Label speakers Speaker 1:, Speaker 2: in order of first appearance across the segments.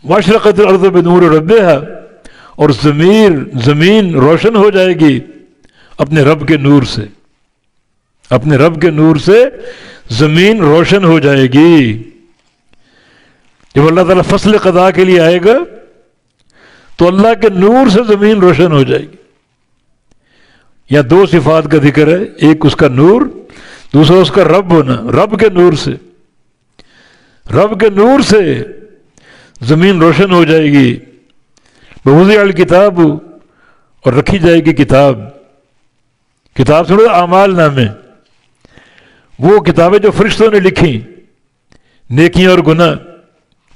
Speaker 1: واشرقت الارض بنور ربها، اور زمین روشن ہو جائے گی اپنے رب کے نور سے، اپنے رب کے نور سے زمین روشن ہو جائے گی۔ جب اللہ تعالیٰ فصل قضاء کے لیے آئے گا تو اللہ کے نور سے زمین روشن ہو جائے گی۔ یا دو صفات کا ذکر ہے، ایک اس کا نور، دوسرا اس کا رب ہونا، رب کے نور سے، رب کے نور سے زمین روشن ہو جائے گی۔ ووضع الکتاب، اور رکھی جائے گی کتاب، کتاب سنو اعمال نامے، وہ کتابیں جو فرشتوں نے لکھی، نیکیاں اور گناہ،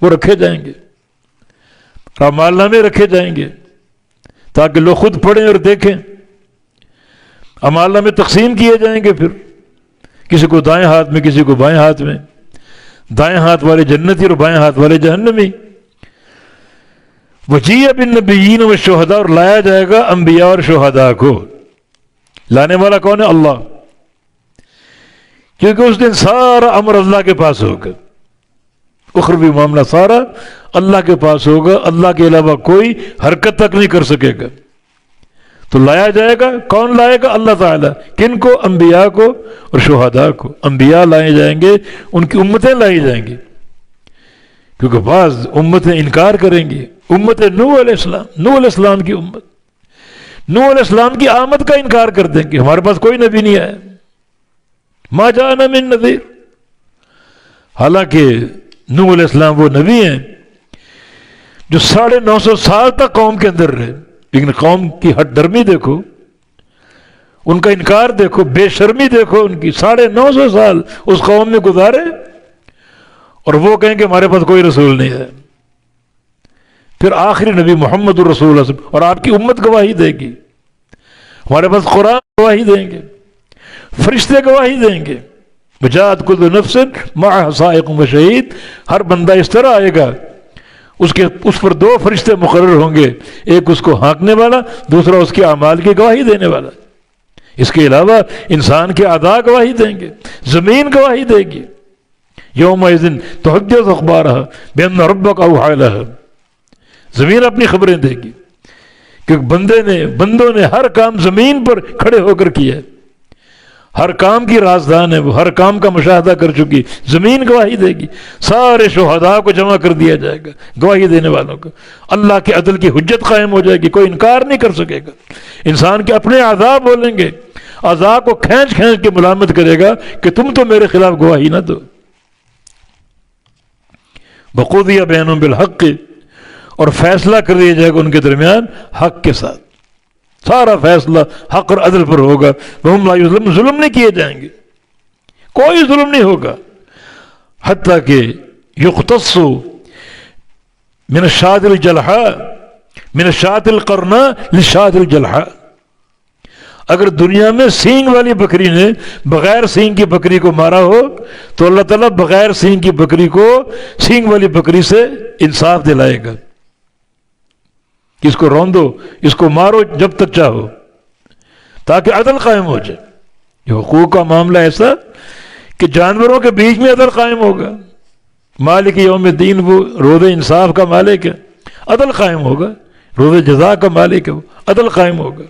Speaker 1: وہ رکھے جائیں گے، اعمال نامے رکھے جائیں گے تاکہ لوگ خود پڑھیں اور دیکھیں۔ اعمال نامے تقسیم کیے جائیں گے، پھر کسی کو دائیں ہاتھ میں، کسی کو بائیں ہاتھ میں، دائیں ہاتھ والے جنتی اور بائیں ہاتھ والے جہنمی۔ وجیء بالنبیین والشہداء، اور لایا جائے گا انبیاء اور شہداء کو۔ لانے والا کون ہے؟ اللہ، کیونکہ اس دن سارا امر اللہ کے پاس ہوگا، اخروی معاملہ سارا اللہ کے پاس ہوگا، اللہ کے علاوہ کوئی حرکت تک نہیں کر سکے گا۔ تو لایا جائے گا، کون لائے گا؟ اللہ تعالیٰ۔ کن کو؟ انبیاء کو اور شہداء کو۔ انبیاء لائے جائیں گے، ان کی امتیں لائی جائیں گی، کیونکہ بعض امتیں انکار کریں گی۔ امت نوح علیہ السلام، نوح علیہ السلام کی امت، نوح علیہ السلام کی آمد کا انکار کر دیں گے، ہمارے پاس کوئی نبی نہیں آیا، ما جاءنا من نذیر۔ حالانکہ نوح علیہ السلام وہ نبی ہیں جو 950 سال تک قوم کے اندر رہے، لیکن قوم کی ہٹ درمی دیکھو، ان کا انکار دیکھو، بے شرمی دیکھو ان کی، 950 سال اس قوم میں گزارے، اور وہ کہیں کہ ہمارے پاس کوئی رسول نہیں ہے۔ پھر آخری نبی محمد الرسول اللہ صلی اللہ علیہ وسلم، اور آپ کی امت گواہی دے گی، ہمارے پاس قرآن گواہی دیں گے، فرشتے گواہی دیں گے، وجاءت کل نفس معها سائق و شہید۔ ہر بندہ اس طرح آئے گا، اس پر 2 فرشتے مقرر ہوں گے، ایک اس کو ہانکنے والا، دوسرا اس کے اعمال کی گواہی دینے والا۔ اس کے علاوہ انسان کے اعضاء گواہی دیں گے، زمین گواہی دے گی۔ یومئذ تحدث اخبارها بان ربک اوحی لها، زمین اپنی خبریں دے گی، کیونکہ بندوں نے ہر کام زمین پر کھڑے ہو کر کیا ہے، ہر کام کی رازدان ہے وہ، ہر کام کا مشاہدہ کر چکی، زمین گواہی دے گی۔ سارے شہداء کو جمع کر دیا جائے گا، گواہی دینے والوں کو، اللہ کے عدل کی حجت قائم ہو جائے گی، کوئی انکار نہیں کر سکے گا۔ انسان کے اپنے اعضاء بولیں گے، اعضاء کو کھینچ کے ملامت کرے گا کہ تم تو میرے خلاف گواہی نہ دو۔ وقضی بینہم بالحق، اور فیصلہ کر دیا جائے گا ان کے درمیان حق کے ساتھ، سارا فیصلہ حق اور عدل پر ہوگا۔ وہم لا یظلمون، ظلم نہیں کیے جائیں گے، کوئی ظلم نہیں ہوگا، حتیٰ کہ یختص من الشاة الجلحاء من الشاة القرناء للشاة الجلحاء۔ اگر دنیا میں سینگ والی بکری نے بغیر سینگ کی بکری کو مارا ہو تو اللہ تعالیٰ بغیر سینگ کی بکری کو سینگ والی بکری سے انصاف دلائے گا، کہ اس کو روندو، اس کو مارو جب تک چاہو، تاکہ عدل قائم ہو جائے۔ یہ حقوق کا معاملہ ایسا کہ جانوروں کے بیچ میں عدل قائم ہوگا۔ مالک یوم الدین، وہ روز انصاف کا مالک ہے، عدل قائم ہوگا، روز جزا کا مالک ہے، وہ عدل قائم ہوگا۔